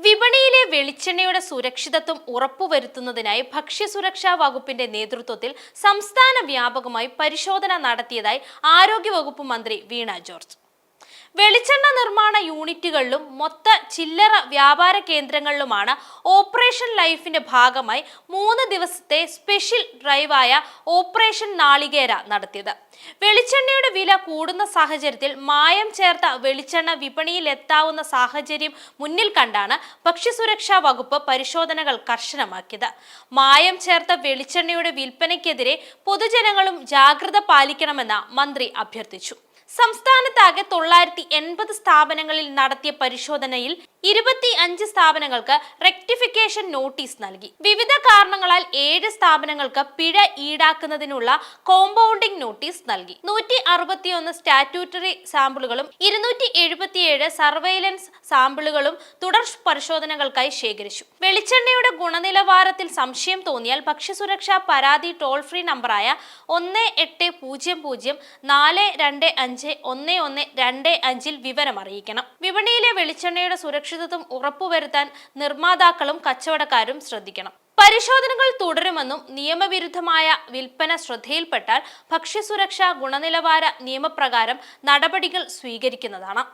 വിപണിയിലെ വെളിച്ചെണ്ണയുടെ സുരക്ഷിതത്വം ഉറപ്പുവരുത്തുന്നതിനായി ഭക്ഷ്യസുരക്ഷാ വകുപ്പിന്റെ നേതൃത്വത്തിൽ സംസ്ഥാന വ്യാപകമായി പരിശോധന നടത്തിയതായി ആരോഗ്യവകുപ്പ് മന്ത്രി വീണ ജോർജ്. വെളിച്ചെണ്ണ നിർമ്മാണ യൂണിറ്റുകളിലും മൊത്ത ചില്ലറ വ്യാപാര കേന്ദ്രങ്ങളിലുമാണ് ഓപ്പറേഷൻ ലൈഫിന്റെ ഭാഗമായി 3 ദിവസത്തെ സ്പെഷ്യൽ ഡ്രൈവായ ഓപ്പറേഷൻ നാളികേര നടത്തിയത്. വെളിച്ചെണ്ണയുടെ വില കൂടുന്ന സാഹചര്യത്തിൽ മായം ചേർത്ത വെളിച്ചെണ്ണ വിപണിയിൽ എത്താവുന്ന സാഹചര്യം മുന്നിൽ കണ്ടാണ് ഭക്ഷ്യസുരക്ഷാ വകുപ്പ് പരിശോധനകൾ കർശനമാക്കിയത്. മായം ചേർത്ത വെളിച്ചെണ്ണയുടെ വിൽപ്പനയ്ക്കെതിരെ പൊതുജനങ്ങളും ജാഗ്രത പാലിക്കണമെന്ന് മന്ത്രി അഭ്യർത്ഥിച്ചു. സംസ്ഥാനത്താകെ 980 സ്ഥാപനങ്ങളിൽ നടത്തിയ പരിശോധനയിൽ 25 സ്ഥാപനങ്ങൾക്ക് റെക്ടിഫിക്കേഷൻ നോട്ടീസ് നൽകി. വിവിധ കാരണങ്ങളാൽ 7 സ്ഥാപനങ്ങൾക്ക് പിഴ ഈടാക്കുന്നതിനുള്ള കോമ്പൗണ്ടിംഗ് നോട്ടീസ് നൽകി. 161 സ്റ്റാറ്റ്യൂട്ടറി സാമ്പിളുകളും 277 സർവൈലൻസ് സാമ്പിളുകളും തുടർ പരിശോധനകൾക്കായി ശേഖരിച്ചു. വെളിച്ചെണ്ണയുടെ ഗുണനിലവാരത്തിൽ സംശയം തോന്നിയാൽ ഭക്ഷ്യസുരക്ഷാ പരാതി ടോൾ ഫ്രീ നമ്പറായ 1800-425-1125 വിവരം അറിയിക്കണം. വിപണിയിലെ വെളിച്ചെണ്ണയുടെ സുരക്ഷിതത്വം ഉറപ്പുവരുത്താൻ നിർമ്മാതാക്കളും കച്ചവടക്കാരും ശ്രദ്ധിക്കണം. പരിശോധനകൾ തുടരുമെന്നും നിയമവിരുദ്ധമായ വിൽപ്പന ശ്രദ്ധയിൽപ്പെട്ടാൽ ഭക്ഷ്യസുരക്ഷാ ഗുണനിലവാര നിയമപ്രകാരം നടപടികൾ സ്വീകരിക്കുന്നതാണ്.